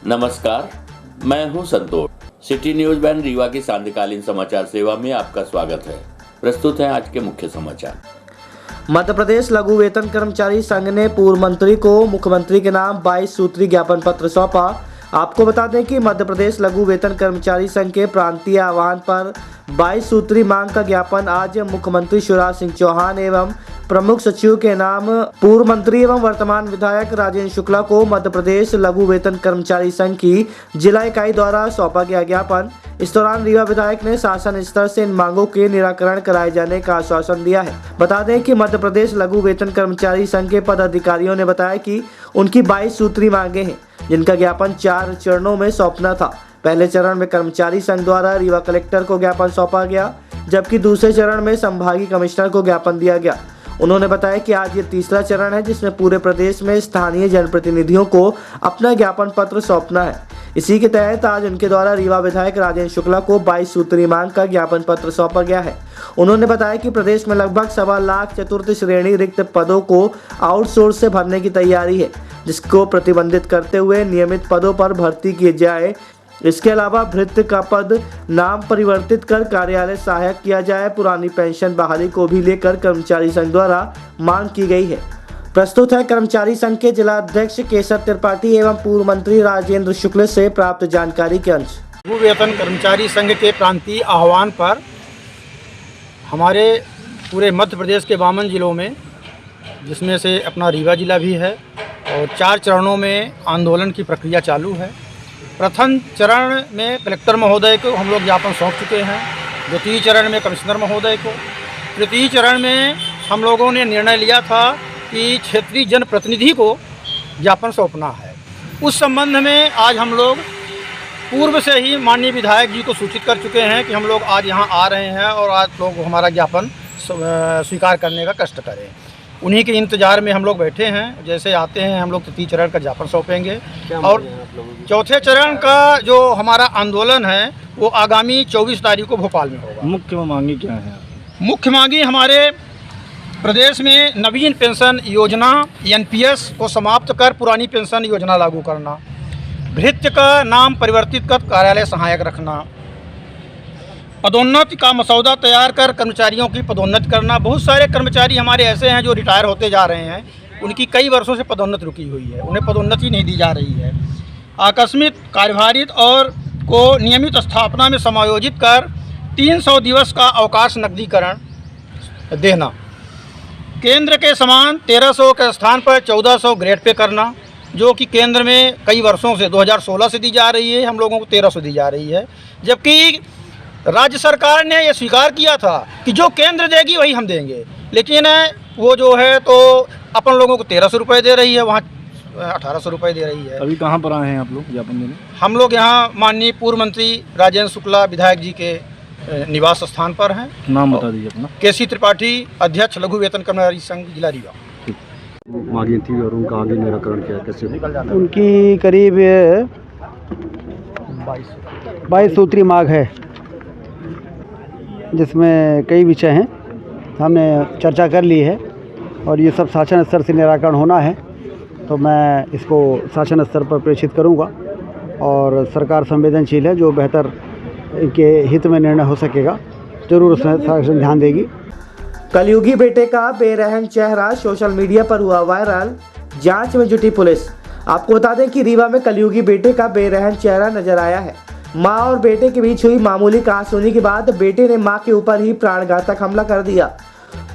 नमस्कार, मैं हूं संतोष। सिटी न्यूज बैंड रीवा की सांध्यकालीन समाचार सेवा में आपका स्वागत है। प्रस्तुत है आज के मुख्य समाचार। मध्य प्रदेश लघु वेतन कर्मचारी संघ ने पूर्व मंत्री को मुख्यमंत्री के नाम 22 सूत्री ज्ञापन पत्र सौंपा। आपको बता दें कि मध्य प्रदेश लघु वेतन कर्मचारी संघ के प्रांतीय आह्वान पर 22 सूत्री मांग का ज्ञापन आज मुख्यमंत्री शिवराज सिंह चौहान एवं प्रमुख सचिव के नाम पूर्व मंत्री एवं वर्तमान विधायक राजेंद्र शुक्ला को मध्य प्रदेश लघु वेतन कर्मचारी संघ की जिला इकाई द्वारा सौंपा गया ज्ञापन। इस दौरान रीवा विधायक ने शासन स्तर से इन मांगों के निराकरण कराए जाने का आश्वासन दिया है। बता दें कि मध्य प्रदेश लघु वेतन कर्मचारी संघ के पदाधिकारियों ने बताया कि उनकी 22 सूत्री मांगे हैं, जिनका ज्ञापन 4 चरणों में सौंपना था। पहले चरण में कर्मचारी संघ द्वारा रीवा कलेक्टर को ज्ञापन सौंपा गया, जबकि दूसरे चरण में संभागीय कमिश्नर को ज्ञापन दिया गया। उन्होंने बताया कि आज ये तीसरा चरण है, जिसमें पूरे प्रदेश में स्थानीय जनप्रतिनिधियों को अपना ज्ञापन पत्र सौंपना है। इसी के तहत आज उनके द्वारा रीवा विधायक राजेंद्र शुक्ला को 22 सूत्री मांग का ज्ञापन पत्र सौंपा गया है। उन्होंने बताया कि प्रदेश में लगभग 1.25 लाख चतुर्थ श्रेणी रिक्त पदों को आउटसोर्स से भरने की तैयारी है, जिसको प्रतिबंधित करते हुए नियमित पदों पर भर्ती किए जाए। इसके अलावा भृत्य का पद नाम परिवर्तित कर कार्यालय सहायक किया जाए। पुरानी पेंशन बहाली को भी लेकर कर्मचारी संघ द्वारा मांग की गई है। प्रस्तुत है कर्मचारी संघ के जिला अध्यक्ष केशव त्रिपाठी एवं पूर्व मंत्री राजेंद्र शुक्ल से प्राप्त जानकारी के अंश। लघु वेतन कर्मचारी संघ के प्रांतीय आह्वान पर हमारे पूरे मध्य प्रदेश के 52 जिलों में, जिसमें से अपना रीवा जिला भी है, और 4 चरणों में आंदोलन की प्रक्रिया चालू है। प्रथम चरण में कलेक्टर महोदय को हम लोग ज्ञापन सौंप चुके हैं, द्वितीय चरण में कमिश्नर महोदय को, तृतीय चरण में हम लोगों ने निर्णय लिया था कि क्षेत्रीय जनप्रतिनिधि को ज्ञापन सौंपना है। उस संबंध में आज हम लोग पूर्व से ही माननीय विधायक जी को सूचित कर चुके हैं कि हम लोग आज यहाँ आ रहे हैं और आज लोग हमारा ज्ञापन स्वीकार करने का कष्ट करें। उन्हीं के इंतज़ार में हम लोग बैठे हैं। जैसे आते हैं हम लोग तृतीय चरण का ज्ञापन सौंपेंगे और चौथे चरण का जो हमारा आंदोलन है वो आगामी 24 तारीख को भोपाल में होगा। मुख्य मांगी क्या है? मुख्य मांगी हमारे प्रदेश में नवीन पेंशन योजना NPS को समाप्त कर पुरानी पेंशन योजना लागू करना, भृत्य का नाम परिवर्तित कर कार्यालय सहायक रखना, पदोन्नति का मसौदा तैयार कर कर्मचारियों की पदोन्नति करना। बहुत सारे कर्मचारी हमारे ऐसे हैं जो रिटायर होते जा रहे हैं, उनकी कई वर्षों से पदोन्नति रुकी हुई है, उन्हें पदोन्नति नहीं दी जा रही है। आकस्मिक कार्यभारित और को नियमित स्थापना में समायोजित कर 300 दिवस का अवकाश नकदीकरण देना, केंद्र के समान 1300 के स्थान पर 1400 ग्रेड पे करना, जो कि केंद्र में कई वर्षों से 2016 से दी जा रही है, हम लोगों को 1300 दी जा रही है। जबकि राज्य सरकार ने यह स्वीकार किया था कि जो केंद्र देगी वही हम देंगे, लेकिन वो जो है तो अपन लोगों को 1300 रुपये दे रही है, वहाँ 1800 रुपये दे रही है। अभी कहाँ पर आए हैं आप लोग ज्ञापन देने? हम लोग यहाँ माननीय पूर्व मंत्री राजेंद्र शुक्ला विधायक जी के निवास स्थान पर हैं। नाम बता दीजिए अपना। केसी त्रिपाठी, अध्यक्ष लघु वेतन कर्मचारी संघ जिला रीवा। मांगी थी और उनका आगे निराकरण किया कैसे? उनकी करीब 22 सूत्री मांग है, जिसमें कई विषय हैं। हमने चर्चा कर ली है और ये सब शासन स्तर से निराकरण होना है, तो मैं इसको शासन स्तर पर प्रेषित करूंगा और सरकार संवेदनशील है, जो बेहतर इनके हित में निर्णय हो सकेगा जरूर उसमें शासन ध्यान देगी। कलयुगी बेटे का बेरहम चेहरा सोशल मीडिया पर हुआ वायरल, जांच में जुटी पुलिस। आपको बता दें कि रीवा में कलयुगी बेटे का बेरहम चेहरा नजर आया है। मां और बेटे के बीच हुई मामूली कहासुनी के बाद बेटे ने मां के ऊपर ही प्राणघातक हमला कर दिया।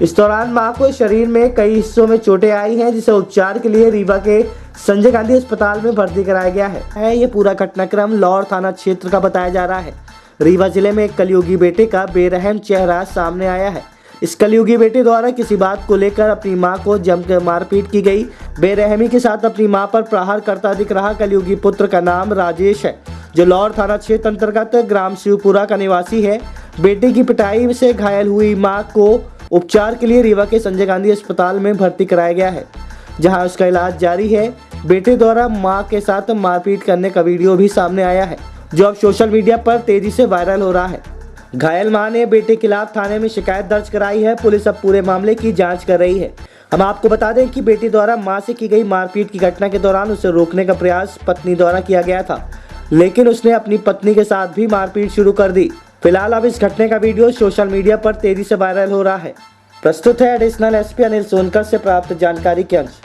इस दौरान मां को शरीर में कई हिस्सों में चोटें आई हैं, जिसे उपचार के लिए रीवा के संजय गांधी अस्पताल में भर्ती कराया गया है। ये पूरा घटनाक्रम लौर थाना क्षेत्र का बताया जा रहा है। रीवा जिले में एक कलयुगी बेटे का बेरहम चेहरा सामने आया है। इस कलयुगी बेटे द्वारा किसी बात को लेकर अपनी मां को जमकर मारपीट की गई। बेरहमी के साथ अपनी मां पर प्रहार करता दिख रहा कलयुगी पुत्र का नाम राजेश है, जो लौर थाना क्षेत्र अंतर्गत ग्राम शिवपुरा का निवासी है। बेटे की पिटाई से घायल हुई मां को उपचार के लिए रीवा के संजय गांधी अस्पताल में भर्ती कराया गया है, जहां उसका इलाज जारी है। बेटे द्वारा मां के साथ मारपीट करने का वीडियो भी सामने आया है, जो अब सोशल मीडिया पर तेजी से वायरल हो रहा है। घायल मां ने बेटे के खिलाफ थाने में शिकायत दर्ज कराई है। पुलिस अब पूरे मामले की जांच कर रही है। हम आपको बता दें कि बेटी द्वारा मां से की गई मारपीट की घटना के दौरान उसे रोकने का प्रयास पत्नी द्वारा किया गया था, लेकिन उसने अपनी पत्नी के साथ भी मारपीट शुरू कर दी। फिलहाल अब इस घटने का वीडियो सोशल मीडिया पर तेजी से वायरल हो रहा है। प्रस्तुत है एडिशनल एसपी अनिल सोनकर से प्राप्त जानकारी के अंश।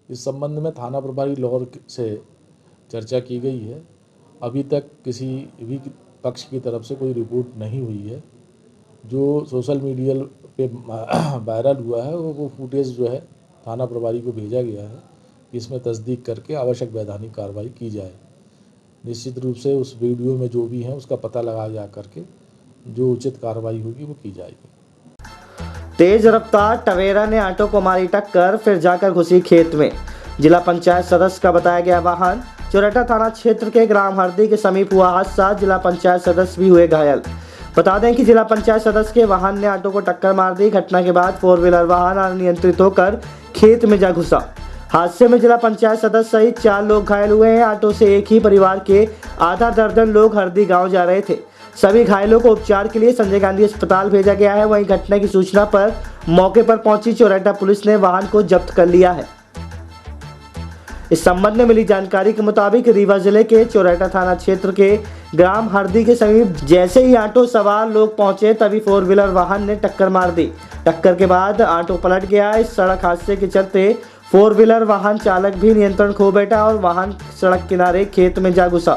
इस संबंध में थाना प्रभारी लाहौर से चर्चा की गई है। अभी तक किसी भी पक्ष की तरफ से कोई रिपोर्ट नहीं हुई है। जो सोशल मीडिया पे वायरल हुआ है वो फुटेज जो है थाना प्रभारी को भेजा गया है, इसमें तस्दीक करके आवश्यक वैधानिक कार्रवाई की जाए। निश्चित रूप से उस वीडियो में जो भी है उसका पता लगाया जा करके जो उचित कार्रवाई होगी वो की जाएगी। तेज रफ्तार टवेरा ने ऑटो को मारी टक्कर, फिर जाकर घुसी खेत में। जिला पंचायत सदस्य का बताया गया वाहन चोरटा थाना क्षेत्र के ग्राम हरदी के समीप हुआ हादसा। जिला पंचायत सदस्य भी हुए घायल। बता दें कि जिला पंचायत सदस्य के वाहन ने ऑटो को टक्कर मार दी। घटना के बाद 4 व्हीलर वाहन अनियंत्रित होकर खेत में जा घुसा। हादसे में जिला पंचायत सदस्य सहित 4 लोग घायल हुए हैं। ऑटो से एक ही परिवार के आधा दर्जन लोग हरदी गाँव जा रहे थे। सभी घायलों को उपचार के लिए संजय गांधी अस्पताल भेजा गया है। वहीं घटना की सूचना पर मौके पर पहुंची चोरटा पुलिस ने वाहन को जब्त कर लिया है। इस संबंध में मिली जानकारी के मुताबिक रीवा जिले के चोरटा थाना क्षेत्र के ग्राम हरदी के समीप जैसे ही ऑटो सवार लोग पहुंचे तभी 4 व्हीलर वाहन ने टक्कर मार दी। टक्कर के बाद ऑटो पलट गया। इस सड़क हादसे के चलते 4 व्हीलर वाहन चालक भी नियंत्रण खो बैठा और वाहन सड़क किनारे खेत में जा घुसा।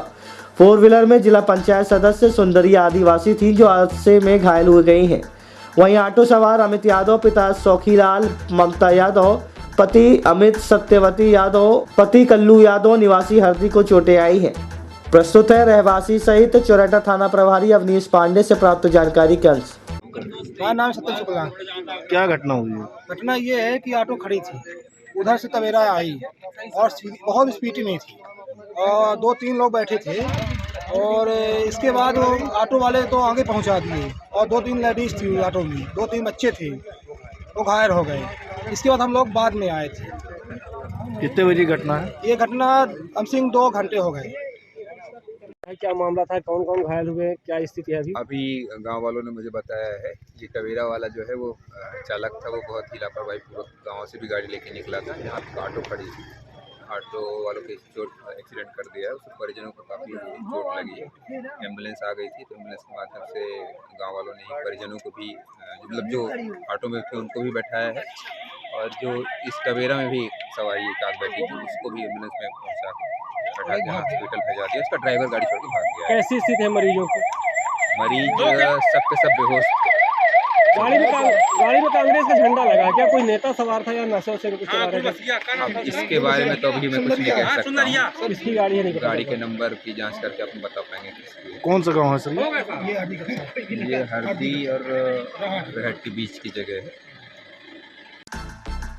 4 व्हीलर में जिला पंचायत सदस्य सुंदरिया आदिवासी थी जो हादसे में घायल हो गई हैं। वहीं ऑटो सवार अमित यादव, पिता सौखीलाल, ममता यादव, पति अमित सत्यवती यादव, पति कल्लू यादव निवासी हरदी को चोटें आई हैं। प्रस्तुत है रहवासी सहित चोरटा थाना प्रभारी अवनीश पांडे से प्राप्त जानकारी के अंश। मेरा नाम सत्य शुक्ला। क्या घटना हुई है? घटना ये है कि ऑटो खड़ी थी, उधर से टवेरा आई और बहुत स्पीड में थी और 2-3 लोग बैठे थे और इसके बाद वो ऑटो वाले तो आगे पहुंचा दिए और 2-3 लेडीज़ थी ऑटो में, 2-3 बच्चे थे, वो घायल हो गए। इसके बाद हम लोग बाद में आए थे। कितने बजे घटना है? ये घटना कम से कम 2 घंटे हो गए। क्या मामला था, कौन कौन घायल हुए, क्या स्थिति है अभी? अभी गांव वालों ने मुझे बताया है कि टवेरा वाला जो है वो चालक था, वो बहुत ही लापरवाहीपूर्वक गाँव से भी गाड़ी लेके निकला था। यहाँ पे ऑटो खड़ी थी, ऑटो वालों के एक्सीडेंट कर दिया है। उसके परिजनों को काफ़ी चोट लगी है। एम्बुलेंस आ गई थी तो एम्बुलेंस के माध्यम से गांव वालों ने ही परिजनों को भी मतलब जो ऑटो में थे उनको भी बैठाया है और जो इस टवेरा में भी सवारी एक आध बैठी थी उसको भी एम्बुलेंस में पहुँचा के बैठा के हॉस्पिटल भेजा दिया। उसका ड्राइवर गाड़ी छोड़ के भाग गया है। कैसी स्थिति है मरीजों की? मरीज सबके सब बेहोश थे। गाड़ी में कांग्रेस का झंडा लगा, क्या कोई नेता सवार था या नशे से कुछ? अब इसके बारे में तो अभी मैं कुछ नहीं कह सकता हूँ। इसकी गाड़ी है, नहीं गाड़ी के नंबर की जांच करके आपको बता पाएंगे किसकी है। कौन सा गांव है सर? ये हरदी और रहट के बीच की जगह है।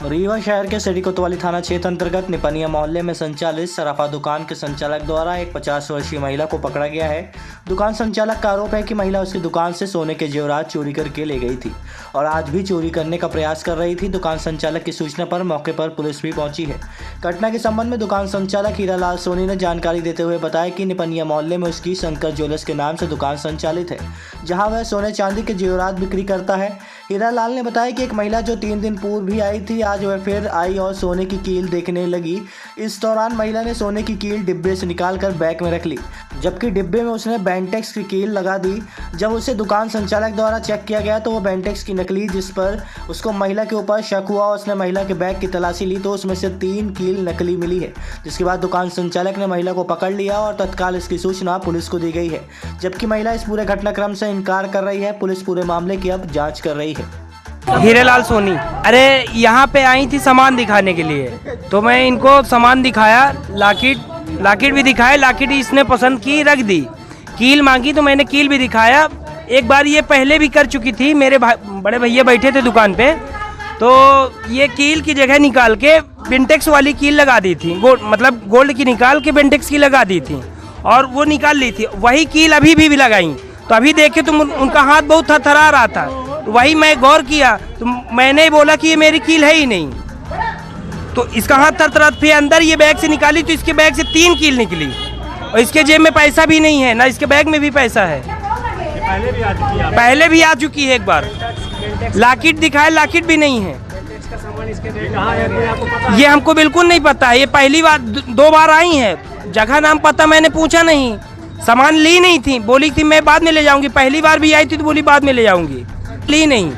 रीवा शहर के सिटी कोतवाली थाना क्षेत्र अंतर्गत निपनिया मोहल्ले में संचालित सराफा दुकान के संचालक द्वारा एक 50 वर्षीय महिला को पकड़ा गया है। दुकान संचालक का आरोप है कि महिला उसकी दुकान से सोने के जेवरात चोरी करके ले गई थी और आज भी चोरी करने का प्रयास कर रही थी। दुकान संचालक की सूचना पर मौके पर पुलिस भी पहुंची है। घटना के संबंध में दुकान संचालक हीरालाल सोनी ने जानकारी देते हुए बताया कि निपनिया मोहल्ले में उसकी शंकर ज्वेलर्स के नाम से दुकान संचालित है, जहाँ वह सोने चांदी के जेवरात बिक्री करता है। हीरालाल ने बताया कि एक महिला जो 3 दिन पूर्व भी आई थी, आज वह फिर आई और सोने की कील देखने लगी। इस दौरान महिला ने सोने की कील डिब्बे से निकालकर बैग में रख ली, जबकि डिब्बे में उसने बेंटेक्स की कील लगा दी। जब उसे दुकान संचालक द्वारा चेक किया गया तो वो बेंटेक्स की नकली, जिस पर उसको महिला के ऊपर शक हुआ। उसने महिला के बैग की तलाशी ली तो उसमें से 3 कील नकली मिली है, जिसके बाद दुकान संचालक ने महिला को पकड़ लिया और तत्काल इसकी सूचना पुलिस को दी गई है, जबकि महिला इस पूरे घटनाक्रम से इनकार कर रही है। पुलिस पूरे मामले की अब जाँच कर रही है। हीरेलाल सोनी। अरे यहाँ पे आई थी सामान दिखाने के लिए, तो मैं इनको सामान दिखाया, लाकिट भी दिखाया, लाकिट इसने पसंद की, रख दी। कील मांगी तो मैंने कील भी दिखाया। एक बार ये पहले भी कर चुकी थी, मेरे बड़े भैया बैठे थे दुकान पे, तो ये कील की जगह निकाल के बेंटेक्स वाली कील लगा दी थी। मतलब गोल्ड की निकाल के बेंटेक्स की लगा दी थी और वो निकाल ली थी। वही कील अभी भी लगाई, तो अभी देखे तो उनका हाथ बहुत थरथरा रहा था। तो वही मैं गौर किया तो मैंने बोला कि ये मेरी कील है ही नहीं। तो इसका हाथ थरथरा, फिर अंदर ये बैग से निकाली तो इसके बैग से 3 कील निकली और इसके जेब में पैसा भी नहीं है, ना इसके बैग में भी पैसा है। पहले भी आ चुकी है एक बार। लॉकेट दिखाए, लॉकेट भी नहीं है। ये हमको बिल्कुल नहीं पता है, ये पहली बार 2 बार आई है। जगह नाम पता मैंने पूछा नहीं, सामान ली नहीं थी, बोली थी मैं बाद में ले जाऊंगी। पहली बार भी आई थी तो बोली बाद में ले जाऊंगी, ली नहीं।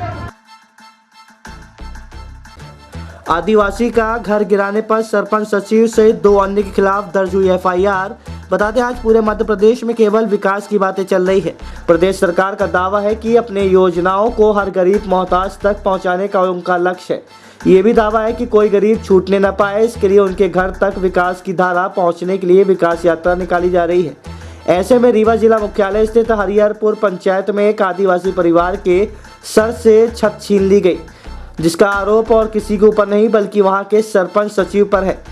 आदिवासी का घर गिराने पर सरपंच सचिव सहित 2 अन्य के खिलाफ दर्ज हुई FIR। बता दें आज पूरे मध्य प्रदेश में केवल विकास की बातें चल रही है। प्रदेश सरकार का दावा है कि अपने योजनाओं को हर गरीब मोहताज तक पहुंचाने का उनका लक्ष्य है। ये भी दावा है कि कोई गरीब छूटने न पाए, इसके लिए उनके घर तक विकास की धारा पहुंचने के लिए विकास यात्रा निकाली जा रही है। ऐसे में रीवा जिला मुख्यालय स्थित हरिहरपुर पंचायत में एक आदिवासी परिवार के सर से छत छीन ली गई, जिसका आरोप और किसी के ऊपर नहीं बल्कि वहां के सरपंच सचिव पर है।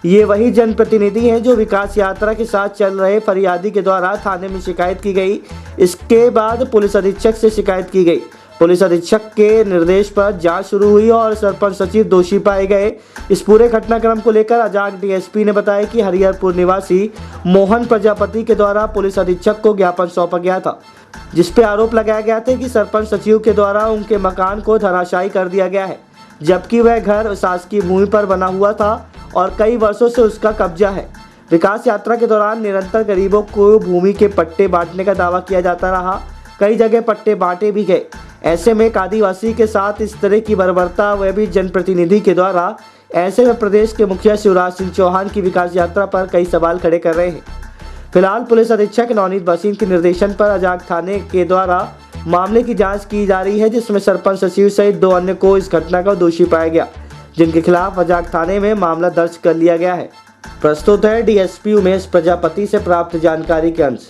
ये वही जनप्रतिनिधि हैं जो विकास यात्रा के साथ चल रहे फरियादी के द्वारा थाने में शिकायत की गई। इसके बाद पुलिस अधीक्षक से शिकायत की गई। पुलिस अधीक्षक के निर्देश पर जांच शुरू हुई और सरपंच सचिव दोषी पाए गए। इस पूरे घटनाक्रम को लेकर अजाक DSP ने बताया कि हरिहरपुर निवासी मोहन प्रजापति के द्वारा पुलिस अधीक्षक को ज्ञापन सौंपा गया था, जिस पे आरोप लगाया गया था कि सरपंच सचिव के द्वारा उनके मकान को धराशायी कर दिया गया है, जबकि वह घर शासकीय भूमि पर बना हुआ था और कई वर्षों से उसका कब्जा है। विकास यात्रा के दौरान निरंतर गरीबों को भूमि के पट्टे बांटने का दावा किया जाता रहा, कई जगह पट्टे बांटे भी गए। ऐसे में एक आदिवासी के साथ इस तरह की बर्बरता वह भी जनप्रतिनिधि के द्वारा, ऐसे में प्रदेश के मुखिया शिवराज सिंह चौहान की विकास यात्रा पर कई सवाल खड़े कर रहे हैं। फिलहाल पुलिस अधीक्षक नवनीत भसीन के निर्देशन पर अजाक थाने के द्वारा मामले की जांच की जा रही है, जिसमें सरपंच सचिव सहित 2 अन्य को इस घटना का दोषी पाया गया, जिनके खिलाफ अजाक थाने में मामला दर्ज कर लिया गया है। प्रस्तुत है DSP उमेश प्रजापति से प्राप्त जानकारी के अंश।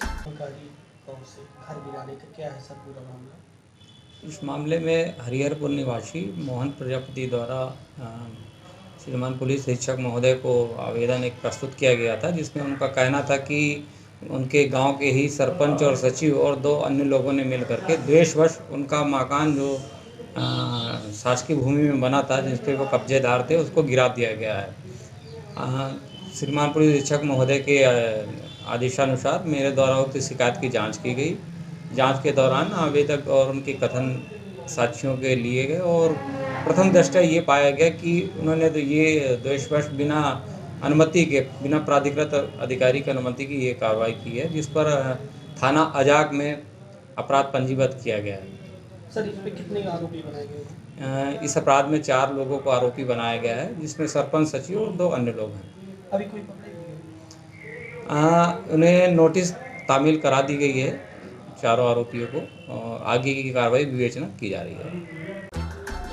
इस मामले में हरिहरपुर निवासी मोहन प्रजापति द्वारा श्रीमान पुलिस अधीक्षक महोदय को आवेदन एक प्रस्तुत किया गया था, जिसमें उनका कहना था कि उनके गांव के ही सरपंच और सचिव और 2 अन्य लोगों ने मिलकर के द्वेषवश उनका मकान जो शासकीय भूमि में बना था, जिस पर वो कब्जेदार थे, उसको गिरा दिया गया है। श्रीमान पुलिस अधीक्षक महोदय के आदेशानुसार मेरे द्वारा उक्त शिकायत की जांच की गई। जांच के दौरान आवेदक और उनके कथन साक्ष्यों के लिए गए और प्रथम दृष्टया ये पाया गया कि उन्होंने तो ये द्वेषवश बिना अनुमति के, बिना प्राधिकृत अधिकारी की अनुमति की ये कार्रवाई की है, जिस पर थाना अजाक में अपराध पंजीबद्ध किया गया है। सर, इस पे कितने आरोपी बनाए गए? इस अपराध में 4 लोगों को आरोपी बनाया गया है, जिसमें सरपंच सचिव और 2 अन्य लोग हैं। अभी कोई पकड़े? उन्हें नोटिस तामील करा दी गई है 4 आरोपियों को। आगे की कार्रवाई विवेचना की जा रही है।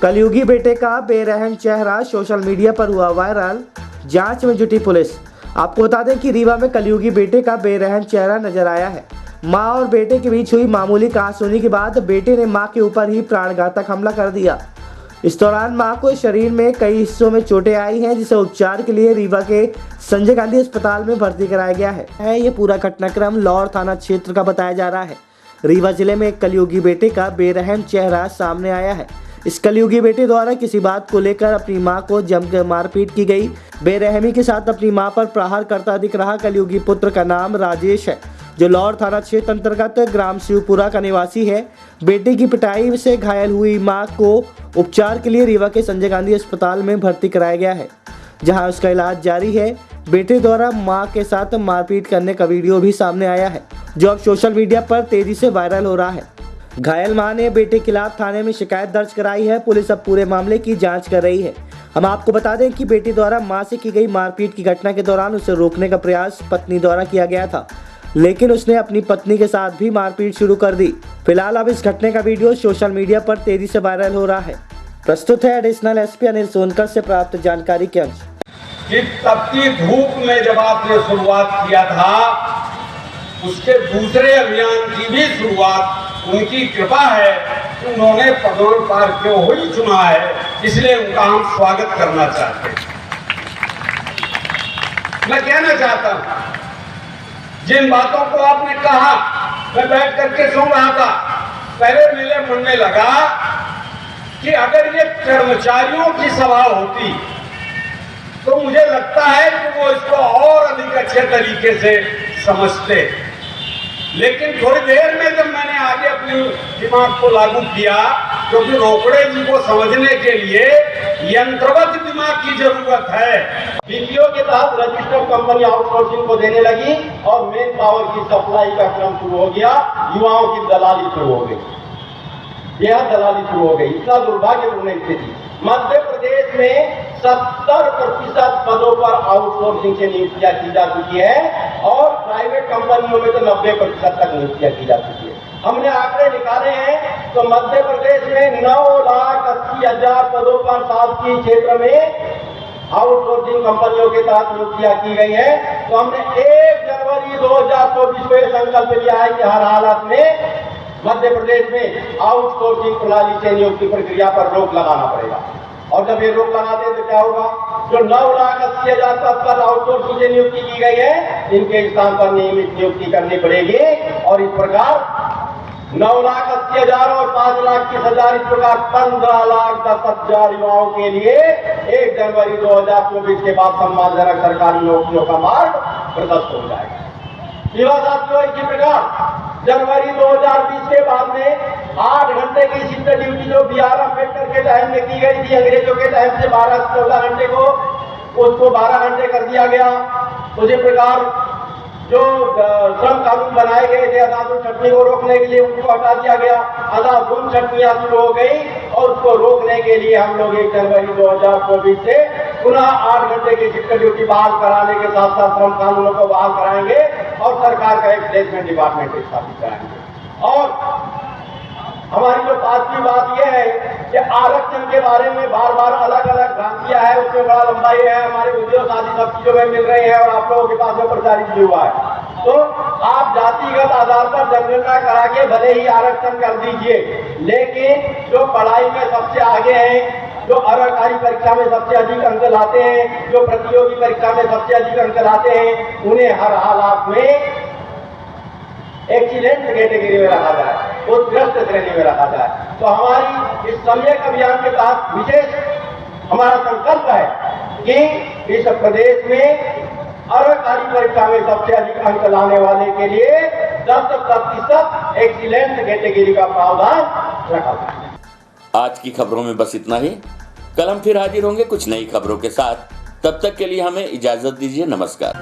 कलयुगी बेटे का बेरहम चेहरा सोशल मीडिया पर हुआ वायरल, जांच में जुटी पुलिस। आपको बता दें कि रीवा में कलयुगी बेटे का बेरहम चेहरा नजर आया है। मां और बेटे के बीच हुई मामूली कहासुनी के बाद बेटे ने मां के ऊपर ही प्राणघातक हमला कर दिया। इस दौरान मां को शरीर में कई हिस्सों में चोटें आई हैं, जिसे उपचार के लिए रीवा के संजय गांधी अस्पताल में भर्ती कराया गया है। ये पूरा घटनाक्रम लौर थाना क्षेत्र का बताया जा रहा है। रीवा जिले में एक कलयुगी बेटे का बेरहम चेहरा सामने आया है। इस कलयुगी बेटे द्वारा किसी बात को लेकर अपनी मां को जमकर मारपीट की गई। बेरहमी के साथ अपनी मां पर प्रहार करता दिख रहा कलयुगी पुत्र का नाम राजेश है, जो लौर थाना क्षेत्र अंतर्गत ग्राम शिवपुरा का निवासी है। बेटे की पिटाई से घायल हुई मां को उपचार के लिए रीवा के संजय गांधी अस्पताल में भर्ती कराया गया है, जहां उसका इलाज जारी है। बेटे द्वारा मां के साथ मारपीट करने का वीडियो भी सामने आया है, जो अब सोशल मीडिया पर तेजी से वायरल हो रहा है। घायल मां ने बेटे के खिलाफ थाने में शिकायत दर्ज कराई है। पुलिस अब पूरे मामले की जांच कर रही है। हम आपको बता दें कि बेटी द्वारा मां से की गई मारपीट की घटना के दौरान उसे रोकने का प्रयास पत्नी द्वारा किया गया था, लेकिन उसने अपनी पत्नी के साथ भी मारपीट शुरू कर दी। फिलहाल अब इस घटने का वीडियो सोशल मीडिया पर तेजी से वायरल हो रहा है। प्रस्तुत है एडिशनल SP अनिल सोनकर से प्राप्त जानकारी के अंश। कि तपती धूप में जब आपने शुरुआत किया था, उसके दूसरे अभियान की भी शुरुआत उनकी कृपा है कि उन्होंने पदों पार क्यों ही चुना है, इसलिए उनका हम स्वागत करना चाहते हैं। मैं कहना चाहता हूं, जिन बातों को आपने कहा, मैं बैठ करके सुन रहा था, पहले मेरे मन में लगा कि अगर ये कर्मचारियों की सभा होती तो मुझे लगता है कि वो इसको और अधिक अच्छे तरीके से समझते। लेकिन थोड़ी देर में जब मैंने आगे अपनी दिमाग को लागू किया, क्योंकि रोकड़े जी को समझने के लिए यंत्रवत दिमाग की जरूरत है। बीपीओ के तहत रजिस्टर्ड कंपनी आउटसोर्सिंग को देने लगी और मेन पावर की सप्लाई का क्रम शुरू हो गया, युवाओं की दलाली शुरू हो गई, यह दलाली शुरू हो गई। इतना दुर्भाग्यपूर्ण स्थिति। मध्य प्रदेश में 70% पदों पर आउटसोर्सिंग से नियुक्तियां की जा चुकी है और प्राइवेट कंपनियों में तो 90% तक नियुक्तियां की जा चुकी है। हमने आंकड़े निकाले हैं तो मध्य प्रदेश में 9,80,000 पदों पर शासकीय क्षेत्र में आउटसोर्सिंग कंपनियों के तहत नियुक्तियां की गई है। तो हमने 1 जनवरी 2024 को यह संकल्प लिया है कि हर हालत में मध्य प्रदेश में आउटसोर्सिंग प्रणाली से नियुक्ति प्रक्रिया पर रोक लगाना पड़ेगा। और जब ये रोक लगाते तो क्या होगा, जो 9,80,000 पद पर आउटसोर्सिंग से नियुक्ति की गई है, इनके स्थान पर नियमित नियुक्ति करनी पड़ेगी। और इस प्रकार 9,80,000 और 5,30,000 इस प्रकार 15,10,000 युवाओं के लिए 1 जनवरी 2024 के बाद सम्मानजनक सरकारी नौकरियों का मार्ग प्रशस्त हो जाएगा। साथियों, इसी प्रकार जनवरी 2020 के बाद में 8 घंटे की शिफ्ट ड्यूटी जो BR अम्बेडकर के टाइम में की गई थी, अंग्रेजों के टाइम से 12-14 घंटे को, उसको 12 घंटे कर दिया गया। उसी प्रकार जो श्रम कानून बनाए गए थे अनाधुन छटनी को रोकने के लिए, उनको हटा दिया गया। अनाधुन छटनियां शुरू हो गई और उसको रोकने के लिए हम लोग 1 जनवरी 2024 से पुनः 8 घंटे की शिफ्ट ड्यूटी बहाल कराने के साथ साथ श्रम कानूनों को बहाल कराएंगे और सरकार का एक प्लेसमेंट डिपार्टमेंट स्थापित कराएंगे। और हमारी जो पांचवी बात यह है कि आरक्षण के बारे में बार बार अलग अलग भ्रांतियां है, उसमें बड़ा लंबा ये है, हमारे उद्योग आदि सब चीजों में मिल रहे हैं और आप लोगों के पास में प्रचारित भी हुआ है। तो आप जातिगत आधार पर जनगणना करा के भले ही आरक्षण कर दीजिए, लेकिन जो पढ़ाई में सबसे आगे हैं, जो अर्हकारी परीक्षा में सबसे अधिक अंक लाते हैं, जो प्रतियोगी परीक्षा में सबसे अधिक अंक लाते हैं, उन्हें हर हालात में एक्सीलेंट कैटेगरी में रखा जाए, उत्कृष्ट श्रेणी में रखा जाए। तो हमारी इस सम्यक अभियान के तहत विशेष हमारा संकल्प है कि इस प्रदेश में अर्हकारी परीक्षा में सबसे अधिक अंक लाने वाले के लिए 10% एक्सीलेंट कैटेगरी का प्रावधान रखा जाए। आज की खबरों में बस इतना ही। कल हम फिर हाजिर होंगे कुछ नई खबरों के साथ। तब तक के लिए हमें इजाजत दीजिए। नमस्कार।